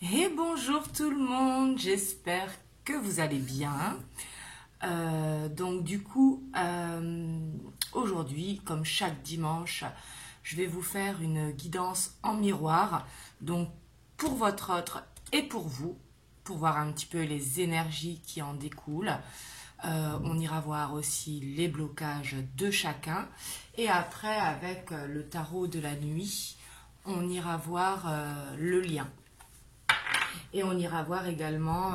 Et bonjour tout le monde, j'espère que vous allez bien. Aujourd'hui, comme chaque dimanche, je vais vous faire une guidance en miroir. Donc pour votre autre et pour vous, pour voir un petit peu les énergies qui en découlent. On ira voir aussi les blocages de chacun. Et après, avec le tarot de la nuit, on ira voir le lien. Et on ira voir également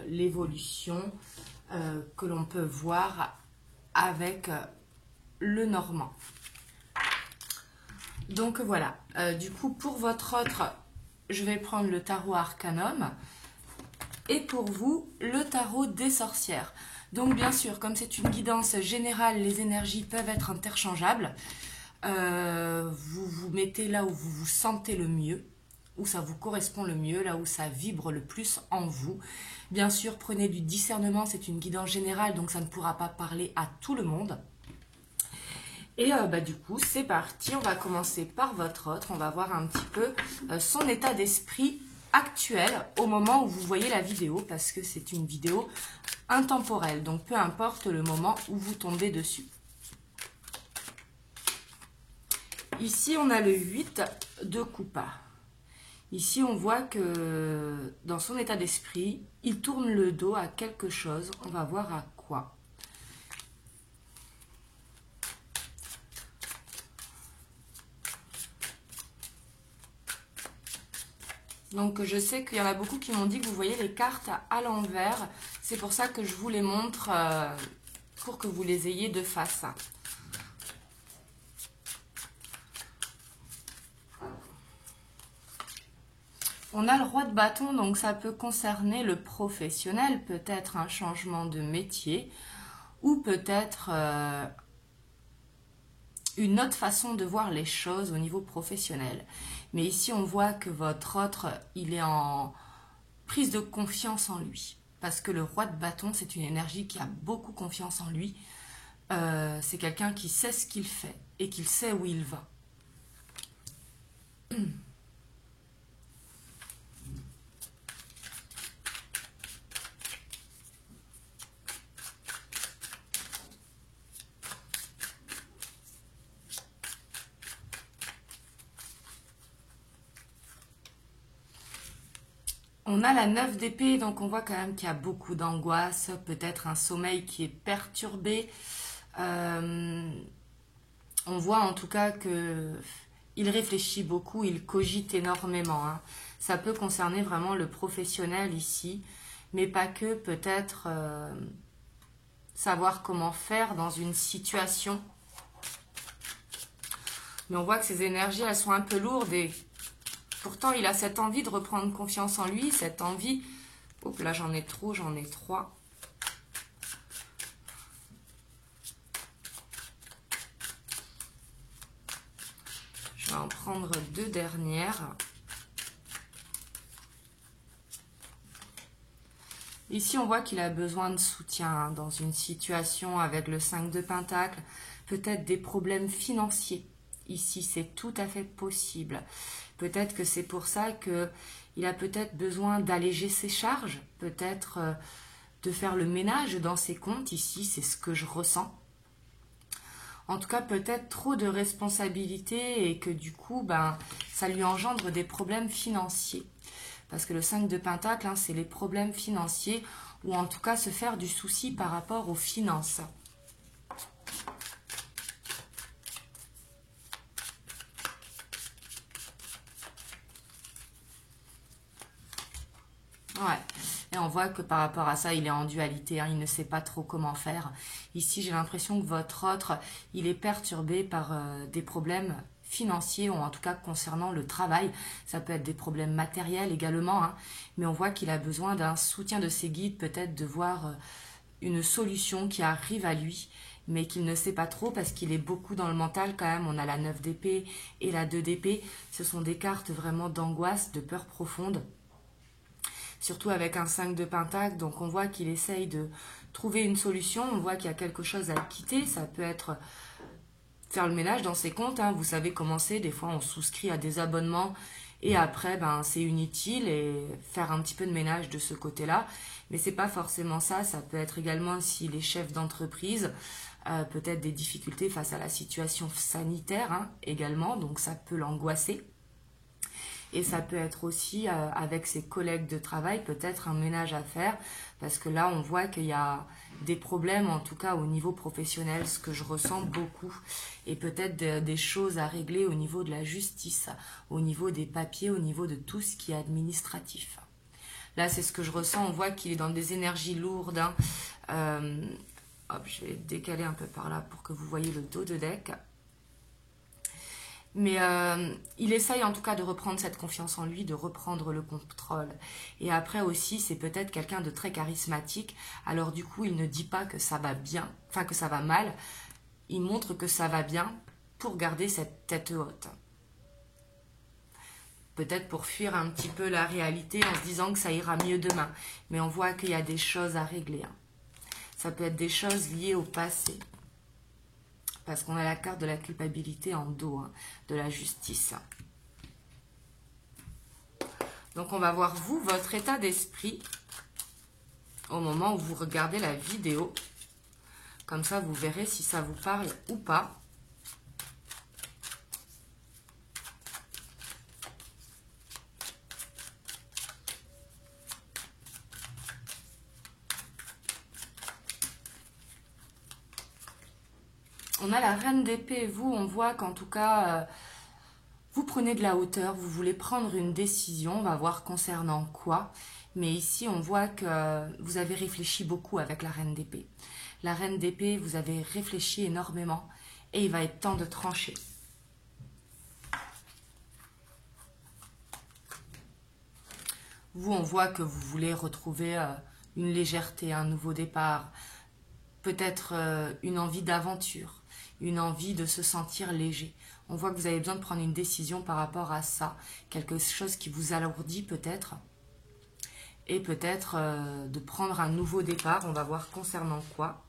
l'évolution que l'on peut voir avec le normand. Donc voilà, du coup pour votre autre, je vais prendre le tarot Arcanum et pour vous, le tarot des sorcières. Donc bien sûr, comme c'est une guidance générale, les énergies peuvent être interchangeables. Vous vous mettez là où vous vous sentez le mieux, où ça vous correspond le mieux, là où ça vibre le plus en vous. Bien sûr, prenez du discernement, c'est une guidance générale, donc ça ne pourra pas parler à tout le monde. Et du coup, c'est parti, on va commencer par votre autre, on va voir un petit peu son état d'esprit actuel au moment où vous voyez la vidéo, parce que c'est une vidéo intemporelle, donc peu importe le moment où vous tombez dessus. Ici, on a le 8 de coupe. Ici, on voit que dans son état d'esprit, il tourne le dos à quelque chose. On va voir à quoi. Donc, je sais qu'il y en a beaucoup qui m'ont dit que vous voyez les cartes à l'envers. C'est pour ça que je vous les montre pour que vous les ayez de face. On a le roi de bâton, donc ça peut concerner le professionnel, peut-être un changement de métier ou peut-être une autre façon de voir les choses au niveau professionnel. Mais ici, on voit que votre autre, il est en prise de confiance en lui. Parce que le roi de bâton, c'est une énergie qui a beaucoup confiance en lui. C'est quelqu'un qui sait ce qu'il fait et qui sait où il va. On a la 9 d'épée, donc on voit quand même qu'il y a beaucoup d'angoisse, peut-être un sommeil qui est perturbé. On voit en tout cas que il réfléchit beaucoup, il cogite énormément. Hein. Ça peut concerner vraiment le professionnel ici, mais pas que, peut-être savoir comment faire dans une situation. Mais on voit que ces énergies, elles sont un peu lourdes et pourtant, il a cette envie de reprendre confiance en lui, cette envie... Oh, là, j'en ai trop, j'en ai 3. Je vais en prendre 2 dernières. Ici, on voit qu'il a besoin de soutien dans une situation avec le 5 de Pentacle. Peut-être des problèmes financiers. Ici, c'est tout à fait possible. Peut-être que c'est pour ça qu'il a peut-être besoin d'alléger ses charges, peut-être de faire le ménage dans ses comptes. Ici, c'est ce que je ressens. En tout cas, peut-être trop de responsabilités et que du coup, ça lui engendre des problèmes financiers. Parce que le 5 de Pentacle, hein, c'est les problèmes financiers ou en tout cas se faire du souci par rapport aux finances. Ouais, et on voit que par rapport à ça, il est en dualité, hein, il ne sait pas trop comment faire. Ici, j'ai l'impression que votre autre, il est perturbé par des problèmes financiers, ou en tout cas concernant le travail. Ça peut être des problèmes matériels également, hein, mais on voit qu'il a besoin d'un soutien de ses guides, peut-être de voir une solution qui arrive à lui, mais qu'il ne sait pas trop parce qu'il est beaucoup dans le mental quand même. On a la 9 d'épée et la 2 d'épée. Ce sont des cartes vraiment d'angoisse, de peur profonde. Surtout avec un 5 de Pentacle, donc on voit qu'il essaye de trouver une solution, on voit qu'il y a quelque chose à quitter, ça peut être faire le ménage dans ses comptes, hein. Vous savez comment c'est, des fois on souscrit à des abonnements Et après, ben, c'est inutile et faire un petit peu de ménage de ce côté-là. Mais c'est pas forcément ça. Ça peut être également si les chefs d'entreprise, peut-être des difficultés face à la situation sanitaire hein, également. Donc ça peut l'angoisser. Et ça peut être aussi avec ses collègues de travail, peut-être un ménage à faire. Parce que là, on voit qu'il y a des problèmes, en tout cas au niveau professionnel, ce que je ressens beaucoup. Et peut-être des choses à régler au niveau de la justice, au niveau des papiers, au niveau de tout ce qui est administratif. Là, c'est ce que je ressens. On voit qu'il est dans des énergies lourdes. Hein. Hop, je vais décaler un peu par là pour que vous voyez le dos de deck. Mais il essaye en tout cas de reprendre cette confiance en lui, de reprendre le contrôle. Et après aussi, c'est peut-être quelqu'un de très charismatique. Alors du coup, il ne dit pas que ça va bien, enfin que ça va mal. Il montre que ça va bien pour garder cette tête haute. Peut-être pour fuir un petit peu la réalité en se disant que ça ira mieux demain. Mais on voit qu'il y a des choses à régler. Hein. Ça peut être des choses liées au passé. Parce qu'on a la carte de la culpabilité en dos, hein, de la justice. Donc on va voir vous, votre état d'esprit au moment où vous regardez la vidéo. Comme ça, vous verrez si ça vous parle ou pas. On a la reine d'épée et vous, on voit qu'en tout cas, vous prenez de la hauteur, vous voulez prendre une décision, on va voir concernant quoi. Mais ici, on voit que vous avez réfléchi beaucoup avec la reine d'épée. La reine d'épée, vous avez réfléchi énormément et il va être temps de trancher. Vous, on voit que vous voulez retrouver une légèreté, un nouveau départ, peut-être une envie d'aventure, une envie de se sentir léger. On voit que vous avez besoin de prendre une décision par rapport à ça, quelque chose qui vous alourdit peut-être, et peut-être de prendre un nouveau départ. On va voir concernant quoi.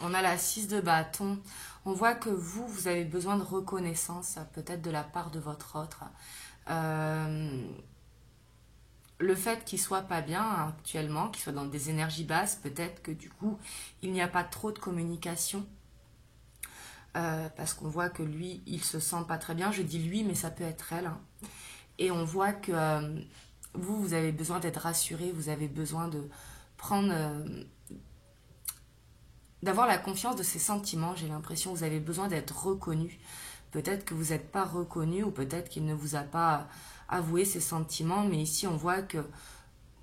On a la 6 de bâton. On voit que vous, vous avez besoin de reconnaissance, peut-être de la part de votre autre. Le fait qu'il soit pas bien actuellement, qu'il soit dans des énergies basses, peut-être que du coup, il n'y a pas trop de communication. Parce qu'on voit que lui, il se sent pas très bien. Je dis lui, mais ça peut être elle. Hein. Et on voit que vous, vous avez besoin d'être rassuré, vous avez besoin de prendre... d'avoir la confiance de ses sentiments. J'ai l'impression que vous avez besoin d'être reconnu. Peut-être que vous n'êtes pas reconnu ou peut-être qu'il ne vous a pas avoué ses sentiments. Mais ici, on voit que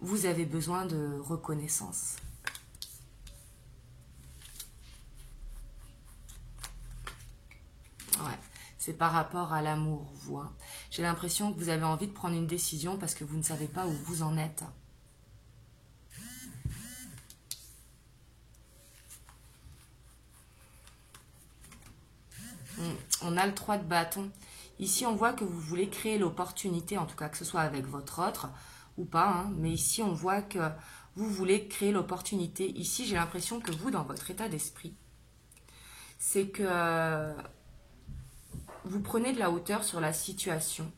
vous avez besoin de reconnaissance. Ouais, c'est par rapport à l'amour, vous. Hein. J'ai l'impression que vous avez envie de prendre une décision parce que vous ne savez pas où vous en êtes. On a le 3 de bâton. Ici, on voit que vous voulez créer l'opportunité, en tout cas que ce soit avec votre autre ou pas. Hein, mais ici, on voit que vous voulez créer l'opportunité. Ici, j'ai l'impression que vous, dans votre état d'esprit, c'est que vous prenez de la hauteur sur la situation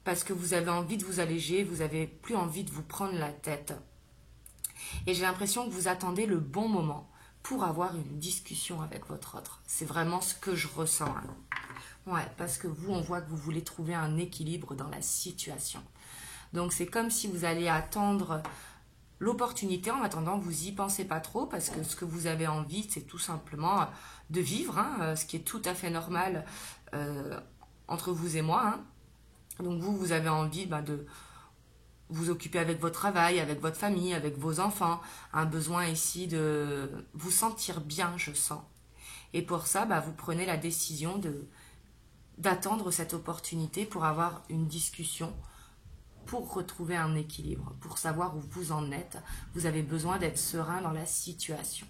parce que vous avez envie de vous alléger, vous n'avez plus envie de vous prendre la tête. Et j'ai l'impression que vous attendez le bon moment pour avoir une discussion avec votre autre. C'est vraiment ce que je ressens. Hein. Ouais, parce que vous, on voit que vous voulez trouver un équilibre dans la situation. Donc, c'est comme si vous allez attendre l'opportunité. En attendant, vous y pensez pas trop parce que ce que vous avez envie, c'est tout simplement de vivre, hein, ce qui est tout à fait normal entre vous et moi. Hein. Donc, vous avez envie de vous occuper avec votre travail, avec votre famille, avec vos enfants. Un besoin ici de vous sentir bien, je sens. Et pour ça, vous prenez la décision d'attendre cette opportunité pour avoir une discussion, pour retrouver un équilibre, pour savoir où vous en êtes. Vous avez besoin d'être serein dans la situation.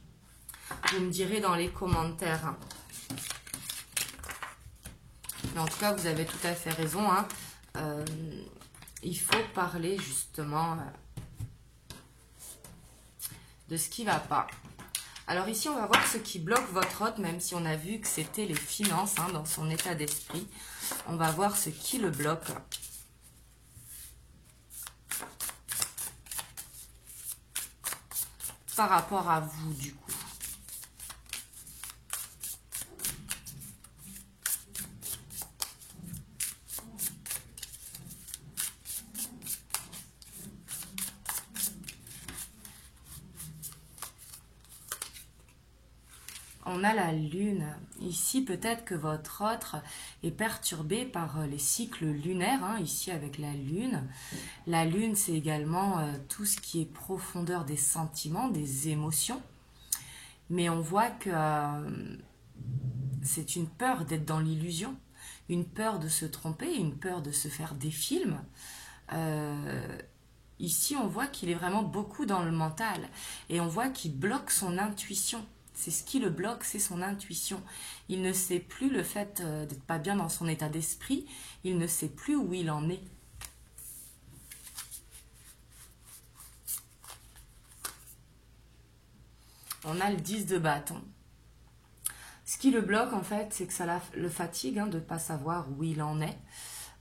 Vous me direz dans les commentaires. Hein. Mais en tout cas, vous avez tout à fait raison. Hein. Il faut parler justement de ce qui ne va pas. Alors ici, on va voir ce qui bloque votre hôte, même si on a vu que c'était les finances, hein, dans son état d'esprit. On va voir ce qui le bloque. Par rapport à vous, du coup. On a la lune. Ici, peut-être que votre autre est perturbé par les cycles lunaires, hein, ici avec la lune. La lune, c'est également tout ce qui est profondeur des sentiments, des émotions. Mais on voit que c'est une peur d'être dans l'illusion, une peur de se tromper, une peur de se faire des films. Ici, on voit qu'il est vraiment beaucoup dans le mental et on voit qu'il bloque son intuition. C'est ce qui le bloque, c'est son intuition. Il ne sait plus le fait d'être pas bien dans son état d'esprit. Il ne sait plus où il en est. On a le 10 de bâton. Ce qui le bloque, en fait, c'est que ça le fatigue, hein, de ne pas savoir où il en est.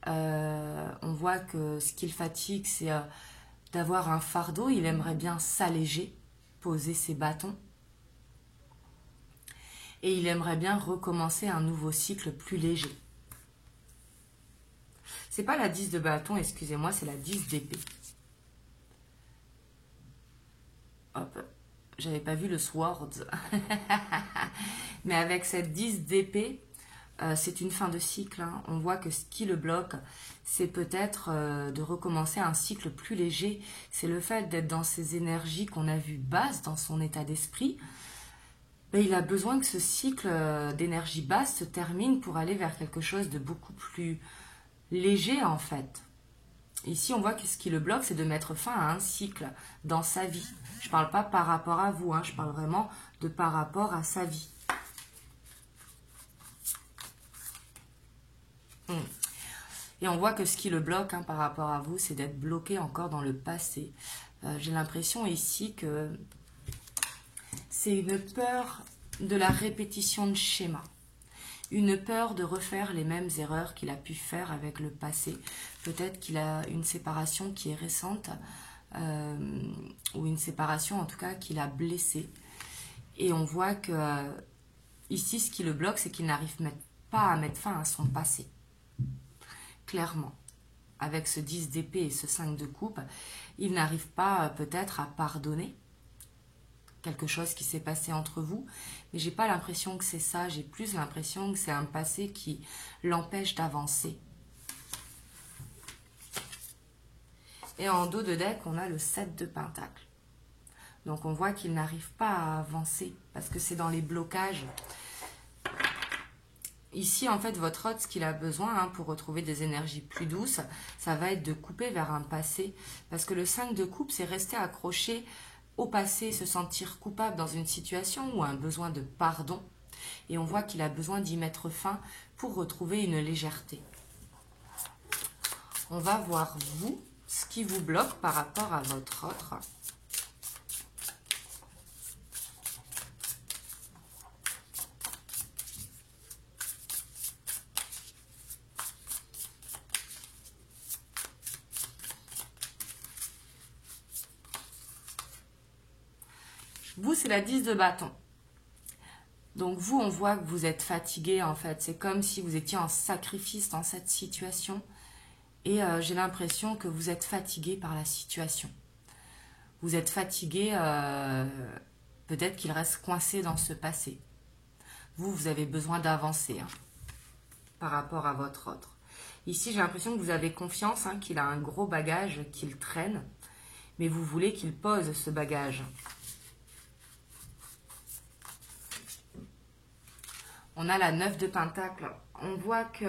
On voit que ce qui le fatigue, c'est d'avoir un fardeau. Il aimerait bien s'alléger, poser ses bâtons. Et il aimerait bien recommencer un nouveau cycle plus léger. C'est pas la 10 de bâton, excusez-moi, c'est la 10 d'épée. Hop, j'avais pas vu le sword. Mais avec cette 10 d'épée, c'est une fin de cycle, hein. On voit que ce qui le bloque, c'est peut-être de recommencer un cycle plus léger. C'est le fait d'être dans ces énergies qu'on a vues basses dans son état d'esprit. Mais il a besoin que ce cycle d'énergie basse se termine pour aller vers quelque chose de beaucoup plus léger, en fait. Ici, on voit que ce qui le bloque, c'est de mettre fin à un cycle dans sa vie. Je ne parle pas par rapport à vous, hein, je parle vraiment de par rapport à sa vie. Et on voit que ce qui le bloque, hein, par rapport à vous, c'est d'être bloqué encore dans le passé. J'ai l'impression ici que c'est une peur de la répétition de schémas. Une peur de refaire les mêmes erreurs qu'il a pu faire avec le passé. Peut-être qu'il a une séparation qui est récente, ou une séparation en tout cas qui l'a blessé. Et on voit que ici, ce qui le bloque, c'est qu'il n'arrive pas à mettre fin à son passé. Clairement. Avec ce 10 d'épée et ce 5 de coupe, il n'arrive pas peut-être à pardonner quelque chose qui s'est passé entre vous, mais j'ai pas l'impression que c'est ça, j'ai plus l'impression que c'est un passé qui l'empêche d'avancer. Et en dos de deck, on a le 7 de pentacle. Donc on voit qu'il n'arrive pas à avancer, parce que c'est dans les blocages. Ici, en fait, votre hôte, ce qu'il a besoin, hein, pour retrouver des énergies plus douces, ça va être de couper vers un passé. Parce que le 5 de coupe, c'est rester accroché au passé, se sentir coupable dans une situation ou un besoin de pardon. Et on voit qu'il a besoin d'y mettre fin pour retrouver une légèreté. On va voir, vous, ce qui vous bloque par rapport à votre autre. Vous, c'est la 10 de bâton. Donc vous, on voit que vous êtes fatigué, en fait. C'est comme si vous étiez en sacrifice dans cette situation. Et j'ai l'impression que vous êtes fatigué par la situation. Vous êtes fatigué, peut-être qu'il reste coincé dans ce passé. Vous, vous avez besoin d'avancer, hein, par rapport à votre autre. Ici, j'ai l'impression que vous avez confiance, hein, qu'il a un gros bagage qu'il traîne. Mais vous voulez qu'il pose ce bagage. On a la 9 de pentacle. On voit que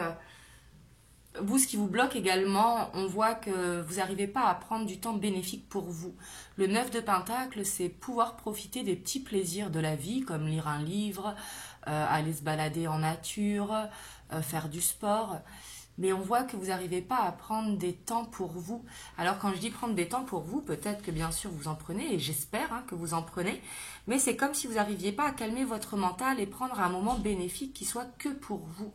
vous, ce qui vous bloque également, on voit que vous n'arrivez pas à prendre du temps bénéfique pour vous. Le 9 de pentacle, c'est pouvoir profiter des petits plaisirs de la vie, comme lire un livre, aller se balader en nature, faire du sport. Mais on voit que vous n'arrivez pas à prendre des temps pour vous. Alors quand je dis prendre des temps pour vous, peut-être que bien sûr vous en prenez, et j'espère que vous en prenez, mais c'est comme si vous n'arriviez pas à calmer votre mental et prendre un moment bénéfique qui soit que pour vous.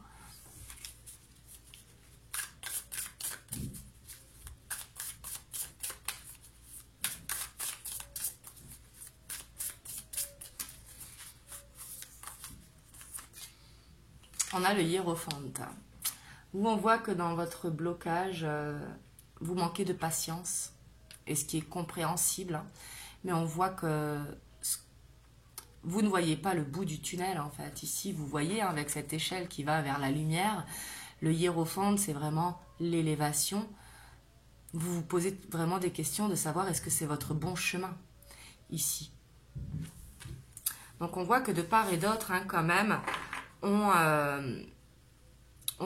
On a le Hiérophante, où on voit que dans votre blocage, vous manquez de patience, et ce qui est compréhensible, mais on voit que vous ne voyez pas le bout du tunnel en fait. Ici, vous voyez avec cette échelle qui va vers la lumière, le Hiérophante, c'est vraiment l'élévation. Vous vous posez vraiment des questions de savoir est-ce que c'est votre bon chemin ici. Donc on voit que de part et d'autre, quand même, on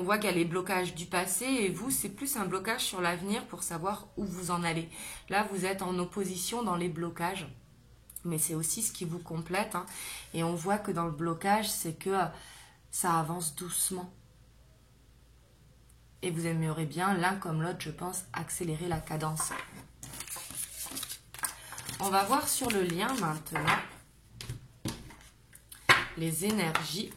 voit qu'il y a les blocages du passé et vous, c'est plus un blocage sur l'avenir pour savoir où vous en allez. Là, vous êtes en opposition dans les blocages, mais c'est aussi ce qui vous complète. Et on voit que dans le blocage, c'est que ça avance doucement. Et vous aimeriez bien, l'un comme l'autre, je pense, accélérer la cadence. On va voir sur le lien maintenant les énergies.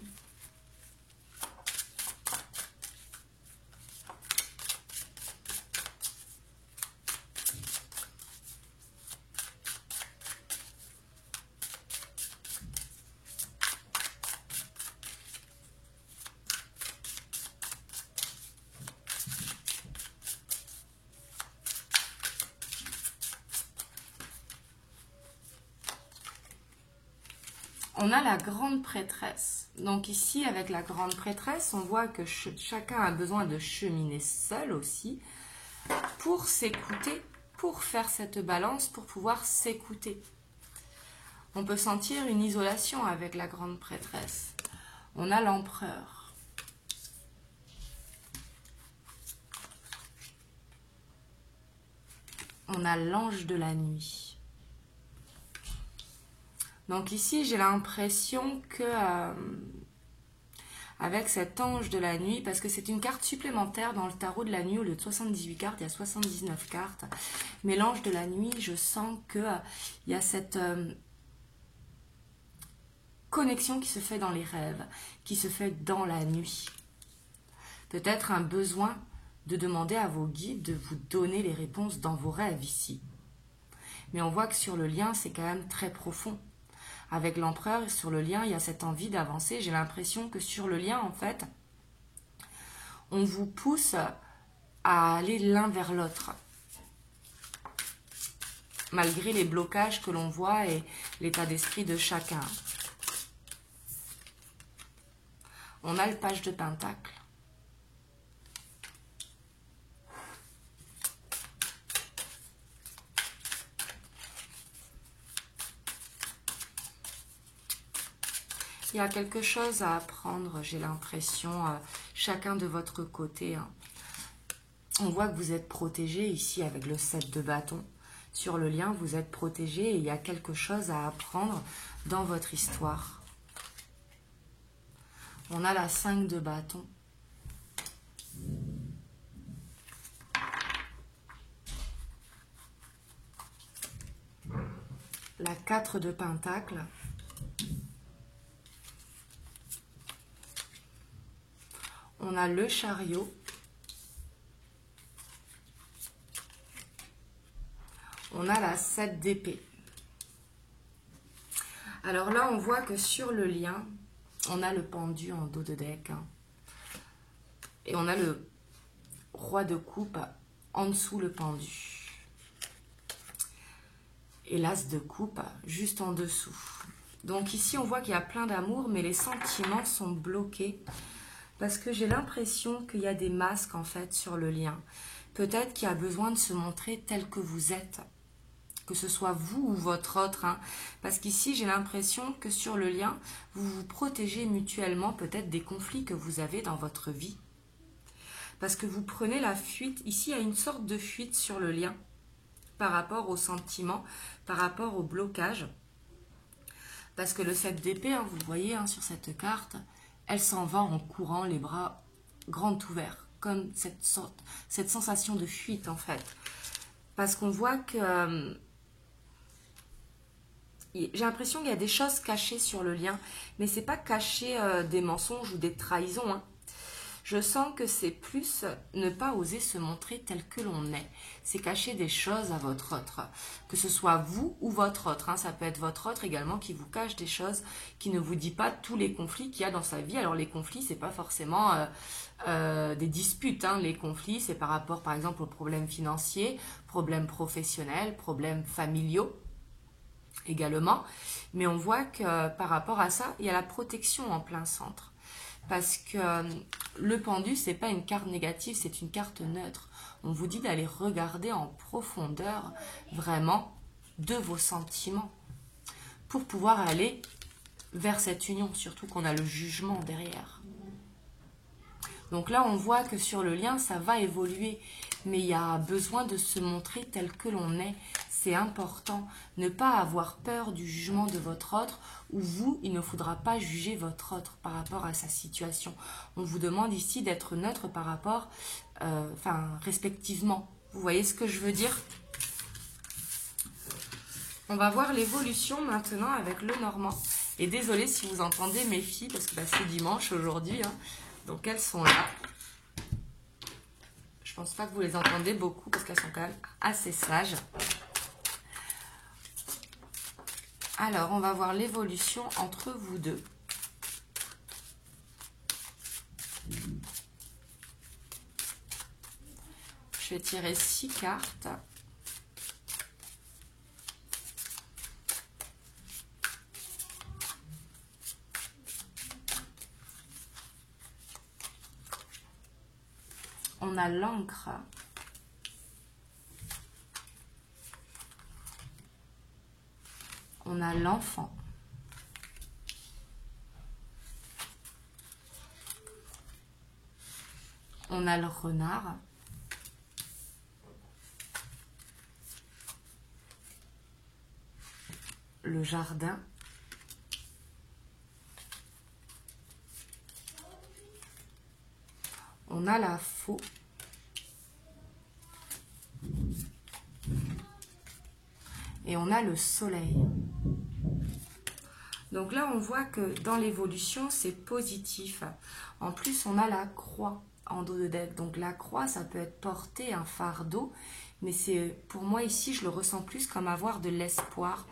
On a la grande prêtresse. Donc ici, avec la grande prêtresse, on voit que chacun a besoin de cheminer seul aussi pour s'écouter, pour faire cette balance, pour pouvoir s'écouter. On peut sentir une isolation avec la grande prêtresse. On a l'empereur. On a l'ange de la nuit. Donc ici, j'ai l'impression que avec cet ange de la nuit, parce que c'est une carte supplémentaire dans le tarot de la nuit, au lieu de 78 cartes, il y a 79 cartes. Mais l'ange de la nuit, je sens qu'il y a cette connexion qui se fait dans les rêves, qui se fait dans la nuit. Peut-être un besoin de demander à vos guides de vous donner les réponses dans vos rêves ici. Mais on voit que sur le lien, c'est quand même très profond. Avec l'empereur, sur le lien, il y a cette envie d'avancer. J'ai l'impression que sur le lien, en fait, on vous pousse à aller l'un vers l'autre. Malgré les blocages que l'on voit et l'état d'esprit de chacun. On a le page de Pentacle. Il y a quelque chose à apprendre, j'ai l'impression, chacun de votre côté. On voit que vous êtes protégé ici avec le 7 de bâton. Sur le lien, vous êtes protégé et il y a quelque chose à apprendre dans votre histoire. On a la 5 de bâton. La 4 de pentacle. On a le chariot. On a la 7 d'épée. Alors là, on voit que sur le lien, on a le pendu en dos de deck. Et on a le roi de coupe en dessous le pendu. Et l'as de coupe juste en dessous. Donc ici, on voit qu'il y a plein d'amour, mais les sentiments sont bloqués. Parce que j'ai l'impression qu'il y a des masques en fait sur le lien. Peut-être qu'il y a besoin de se montrer tel que vous êtes. Que ce soit vous ou votre autre. Parce qu'ici, j'ai l'impression que sur le lien, vous vous protégez mutuellement peut-être des conflits que vous avez dans votre vie. Parce que vous prenez la fuite. Ici, il y a une sorte de fuite sur le lien. Par rapport aux sentiments, par rapport au blocage. Parce que le 7 d'épée, vous le voyez sur cette carte, elle s'en va en courant, les bras grands ouverts. comme cette sensation de fuite en fait. Parce qu'on voit que j'ai l'impression qu'il y a des choses cachées sur le lien, mais c'est pas cacher des mensonges ou des trahisons, hein. Je sens que c'est plus ne pas oser se montrer tel que l'on est. C'est cacher des choses à votre autre. Que ce soit vous ou votre autre, hein. Ça peut être votre autre également qui vous cache des choses, qui ne vous dit pas tous les conflits qu'il y a dans sa vie. Alors les conflits, c'est pas forcément des disputes, hein. Les conflits, c'est par rapport par exemple aux problèmes financiers, problèmes professionnels, problèmes familiaux également. Mais on voit que par rapport à ça, il y a la protection en plein centre. Parce que le pendu, c'est pas une carte négative, c'est une carte neutre. On vous dit d'aller regarder en profondeur vraiment de vos sentiments pour pouvoir aller vers cette union, surtout qu'on a le jugement derrière. Donc là, on voit que sur le lien, ça va évoluer, mais il y a besoin de se montrer tel que l'on est. C'est important, ne pas avoir peur du jugement de votre autre, ou vous, il ne faudra pas juger votre autre par rapport à sa situation. On vous demande ici d'être neutre par rapport, respectivement. Vous voyez ce que je veux dire? On va voir l'évolution maintenant avec le Normand. Et désolé si vous entendez mes filles, parce que c'est dimanche aujourd'hui, hein. Donc elles sont là. Je pense pas que vous les entendez beaucoup, parce qu'elles sont quand même assez sages. Alors, on va voir l'évolution entre vous deux. Je vais tirer 6 cartes. On a l'encre. On a l'enfant. On a le renard. Le jardin. On a la faux. Et on a le soleil. Donc là, on voit que dans l'évolution, c'est positif. En plus, on a la croix en dos de deck. Donc la croix, ça peut être porter un fardeau. Mais c'est pour moi, ici, je le ressens plus comme avoir de l'espoir.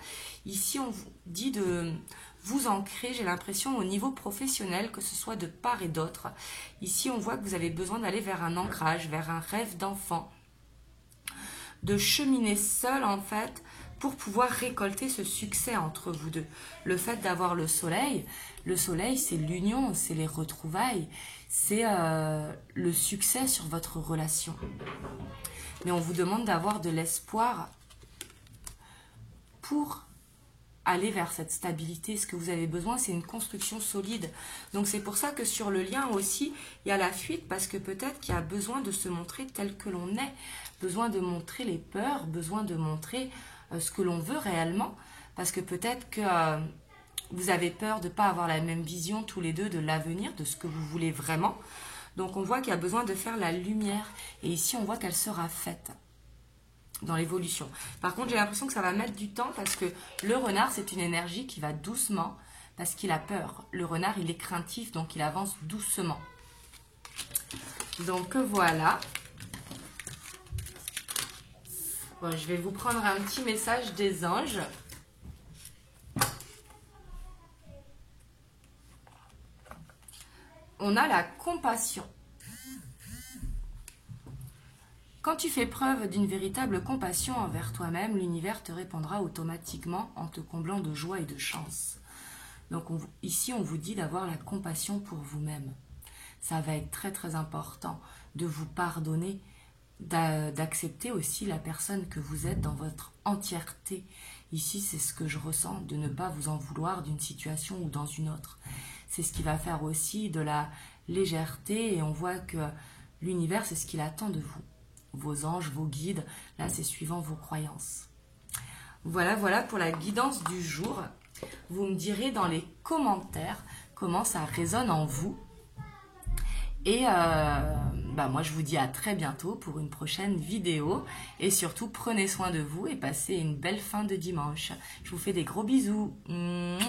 Ici, on vous dit de vous ancrer, j'ai l'impression, au niveau professionnel, que ce soit de part et d'autre. Ici, on voit que vous avez besoin d'aller vers un ancrage, vers un rêve d'enfant. De cheminer seul, en fait, pour pouvoir récolter ce succès entre vous deux. Le fait d'avoir le soleil, c'est l'union, c'est les retrouvailles, c'est le succès sur votre relation. Mais on vous demande d'avoir de l'espoir pour aller vers cette stabilité. Ce que vous avez besoin, c'est une construction solide. Donc c'est pour ça que sur le lien aussi, il y a la fuite, parce que peut-être qu'il y a besoin de se montrer tel que l'on est, besoin de montrer les peurs, besoin de montrer ce que l'on veut réellement, parce que peut-être que vous avez peur de ne pas avoir la même vision tous les deux de l'avenir, de ce que vous voulez vraiment. Donc on voit qu'il y a besoin de faire la lumière, et ici on voit qu'elle sera faite dans l'évolution. Par contre, j'ai l'impression que ça va mettre du temps, parce que le renard, c'est une énergie qui va doucement, parce qu'il a peur. Le renard, il est craintif, donc il avance doucement. Donc voilà. Bon, je vais vous prendre un petit message des anges. On a la compassion. Quand tu fais preuve d'une véritable compassion envers toi-même, l'univers te répondra automatiquement en te comblant de joie et de chance. Donc ici, on vous dit d'avoir la compassion pour vous-même. Ça va être très très important de vous pardonner, d'accepter aussi la personne que vous êtes dans votre entièreté. Ici, c'est ce que je ressens, de ne pas vous en vouloir d'une situation ou dans une autre. C'est ce qui va faire aussi de la légèreté, et on voit que l'univers, c'est ce qu'il attend de vous. Vos anges, vos guides, là, c'est suivant vos croyances. Voilà pour la guidance du jour. Vous me direz dans les commentaires comment ça résonne en vous. Et moi, je vous dis à très bientôt pour une prochaine vidéo. Et surtout, prenez soin de vous et passez une belle fin de dimanche. Je vous fais des gros bisous. Mouah.